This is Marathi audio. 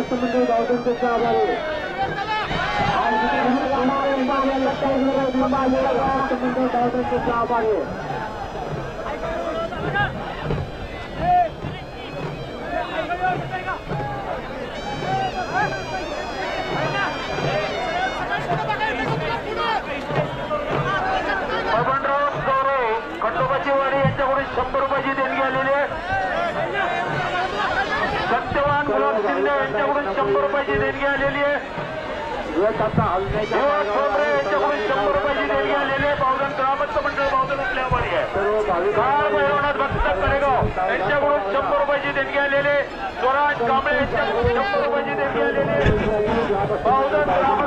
ग्रामस्थ मंडळ बावधनचे आभारी खंडोबाची वाडी यांच्याकडून 100 रुपयाची देणगी आलेली आहे. सत्यवान गुलाब शिंदे यांच्याकडून 100 रुपयाची देणगी आलेली आहे. यांच्याकडून 100 रुपयाची देणगी आलेली आहे. बावधन ग्रामस्थ मंडळ बावधन आपल्या वाडी आहे. काळ भैरवनाथ भक्त कडेगाव यांच्याकडून 100 रुपयाची देणगी आलेली आहे. स्वराज कांबळे यांच्याकडून 100 रुपयाची देणगी आलेली आहे. बावधन ग्रामस्थ